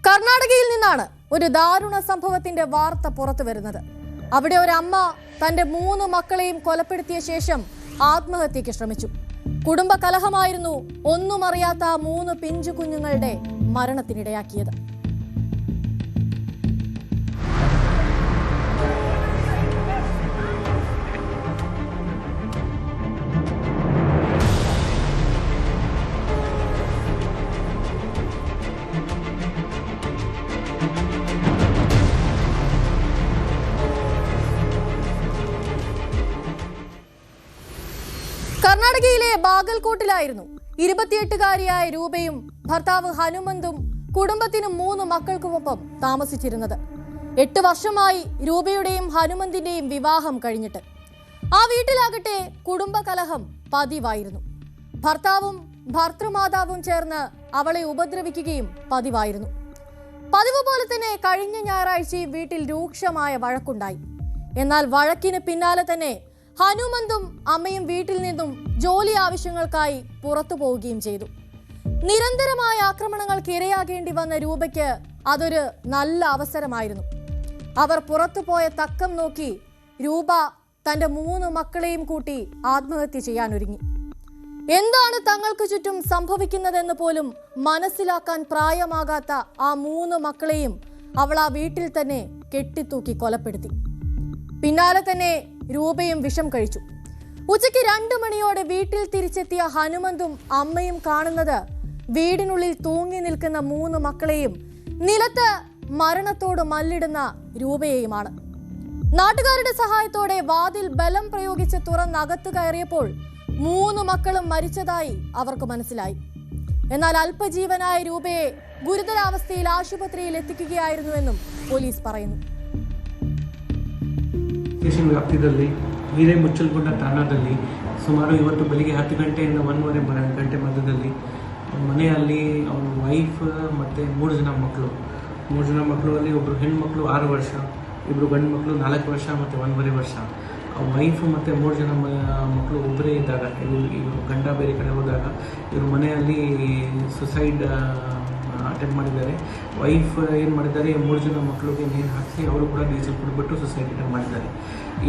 കർണാടകയിൽ നിന്നാണ് ഒരു ദാരുണ സംഭവത്തിന്റെ വാർത്ത പുറത്തു വരുന്നത്. അവിടെ ഒരു അമ്മ തന്റെ 3 മക്കളെയും കൊലപ്പെടുത്തിയ ശേഷം ആത്മഹത്യയ്ക്ക് ശ്രമിച്ചു. കുടുംബ കലഹമായിരുന്നു ഒന്നും അറിയാത്ത 3 പിഞ്ചു കുഞ്ഞുങ്ങളുടെ മരണത്തിനിടയാക്കിയത്. കർണാടകയിലെ ബാഗൽകോട്ടിലായിരുന്നു 28-കാരിയായ രൂപയും ഭർത്താവ് ഹനുമന്തും കുടുംബത്തിനും 3 മക്കൾക്കുമൊപ്പം താമസിച്ചിരുന്നത്. 8 വർഷമായി രൂപയുടെയും ഹനുമന്തിന്റെയും വിവാഹം കഴിഞ്ഞിട്ട്. ആ വീട്ടിലാകട്ടെ കുടുംബ കലഹം പതിവായിരുന്നു. ഭർത്താവും ഭർത്തൃമാതാവും ചേർന്ന് അവളെ ഉപദ്രവിക്കുകയും പതിവായിരുന്നു. പതിവ് പോലെ തന്നെ കഴിഞ്ഞ ഞായറാഴ്ചയും വീട്ടിൽ രൂക്ഷമായ വഴക്കുണ്ടായി. എന്നാൽ വഴക്കിന് പിന്നാലെ തന്നെ ഹനുമന്തും അമ്മയും വീട്ടിൽ നിന്നും ജോലി ആവശ്യങ്ങൾക്കായി പുറത്തു പോവുകയും ചെയ്തു. നിരന്തരമായ ആക്രമണങ്ങൾക്ക് ഇരയാകേണ്ടി വന്ന രൂപയ്ക്ക് അതൊരു നല്ല അവസരമായിരുന്നു. അവർ പുറത്തു പോയ തക്കം നോക്കി രൂപ തന്റെ 3 മക്കളെയും കൂട്ടി ആത്മഹത്യ ചെയ്യാനൊരുങ്ങി. എന്താണ് തങ്ങൾക്ക് ചുറ്റും സംഭവിക്കുന്നതെന്ന് പോലും മനസ്സിലാക്കാൻ പ്രായമാകാത്ത ആ 3 മക്കളെയും അവൾ ആ വീട്ടിൽ തന്നെ കെട്ടിത്തൂക്കി കൊലപ്പെടുത്തി. പിന്നാലെ തന്നെ രൂപയും വിഷം കഴിച്ചു. ഉച്ചയ്ക്ക് 2 മണിയോടെ വീട്ടിൽ തിരിച്ചെത്തിയ ഹനുമന്തും അമ്മയും കാണുന്നത് വീടിനുള്ളിൽ തൂങ്ങി നിൽക്കുന്ന 3 മക്കളെയും നിലത്ത് മരണത്തോട് മല്ലിടുന്ന രൂപയെയുമാണ്. നാട്ടുകാരുടെ സഹായത്തോടെ വാതിൽ ബലം പ്രയോഗിച്ച് തുറന്നകത്ത് കയറിയപ്പോൾ 3 മക്കളും മരിച്ചതായി അവർക്ക് മനസ്സിലായി. എന്നാൽ അല്പജീവനായ രൂപയെ ഗുരുതരാവസ്ഥയിൽ ആശുപത്രിയിൽ എത്തിക്കുകയായിരുന്നുവെന്നും പോലീസ് പറയുന്നു. ಸ್ಟೇಷನ್ ವ್ಯಾಪ್ತಿಯಲ್ಲಿ ಹಿರೇಮುಚ್ಚಲಗುಂಡ ಠಾಣಾದಲ್ಲಿ ಸುಮಾರು ಇವತ್ತು ಬೆಳಿಗ್ಗೆ 10 ಗಂಟೆಯಿಂದ 1:30 ಗಂಟೆ ಮಧ್ಯದಲ್ಲಿ ಮನೆಯಲ್ಲಿ ಅವನ ವೈಫ್ ಮತ್ತು 3 ಜನ ಮಕ್ಕಳು 3 ಜನ ಮಕ್ಕಳಲ್ಲಿ ಒಬ್ಬರು ಹೆಣ್ಮಕ್ಳು 6 ವರ್ಷ, ಇಬ್ಬರು ಗಂಡು ಮಕ್ಕಳು 4 ವರ್ಷ ಮತ್ತು 1.5 ವರ್ಷ. ವೈಫ್ ಮತ್ತು 3 ಜನ ಮಕ್ಕಳು ಒಬ್ಬರೇ ಇದ್ದಾಗ ಇವರು ಗಂಡ ಬೇರೆ ಕಡೆ ಹೋದಾಗ ಇವರು ಮನೆಯಲ್ಲಿ ಸುಸೈಡ್ ಅಟೆಂಪ್ಟ್ ಮಾಡಿದ್ದಾರೆ. ವೈಫ್ ಏನು ಮಾಡಿದ್ದಾರೆ, 3 ಜನ ಮಕ್ಕಳಿಗೆ ನೀರು ಹಾಕಿ ಅವರು ಕೂಡ ಡೀಸೆಲ್ ಕುಡಿಬಿಟ್ಟು ಸುಸೈಡ್ ಅಟೆಂಪ್ಟ್ ಮಾಡಿದ್ದಾರೆ.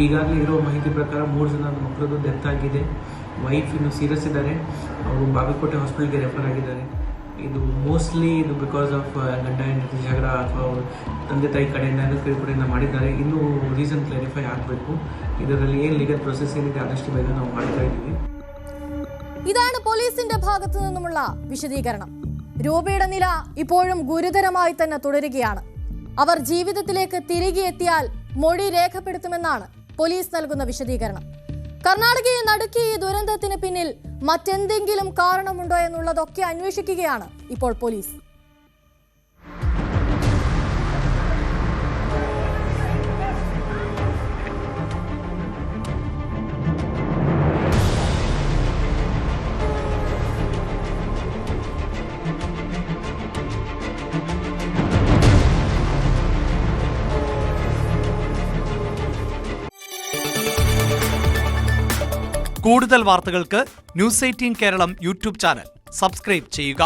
ಈಗಾಗಲೇ ಇರೋ ಮಾಹಿತಿ ಪ್ರಕಾರ 3 ಜನ ಮಕ್ಕಳದ್ದು ಡೆತ್ ಆಗಿದೆ. ವೈಫ್ ಇನ್ನು ಸೀರಿಯಸ್ ಇದ್ದಾರೆ. ಅವರು ಬಾಗಲಕೋಟೆ ಹಾಸ್ಪಿಟಲ್ಗೆ ರೆಫರ್ ಆಗಿದ್ದಾರೆ. ಇದು ಮೋಸ್ಟ್ಲಿ ಇದು ಬಿಕಾಸ್ ಆಫ್ ಗಂಡ ಹೆಂಡತಿ ಜಗಳ ಅಥವಾ ತಂದೆ ತಾಯಿ ಕಡೆಯಿಂದ ಕಡೆಯಿಂದ ಮಾಡಿದ್ದಾರೆ. ಇನ್ನೂ ರೀಸನ್ ಕ್ಲಾರಿಫೈ ಆಗಬೇಕು. ಇದರಲ್ಲಿ ಏನು ಲೀಗಲ್ ಪ್ರೊಸೆಸ್ ಏನಿದೆ ಆದಷ್ಟು ಬೇಗ ನಾವು ಮಾಡ್ತಾ ಇದ್ದೀವಿ. ഇതാണ് പോലീസിന്റെ ഭാഗത്തു നിന്നുമുള്ള വിശദീകരണം. രൂപയുടെ നില ഇപ്പോഴും ഗുരുതരമായി തന്നെ തുടരുകയാണ്. അവർ ജീവിതത്തിലേക്ക് തിരികെ എത്തിയാൽ മൊഴി രേഖപ്പെടുത്തുമെന്നാണ് പോലീസ് നൽകുന്ന വിശദീകരണം. കർണാടകയെ നടുക്കിയ ഈ ദുരന്തത്തിന് പിന്നിൽ മറ്റെന്തെങ്കിലും കാരണമുണ്ടോ എന്നുള്ളതൊക്കെ അന്വേഷിക്കുകയാണ് ഇപ്പോൾ പോലീസ്. കൂടുതൽ വാർത്തകൾക്ക് News 18 Keralam YouTube channel subscribe ചെയ്യുക.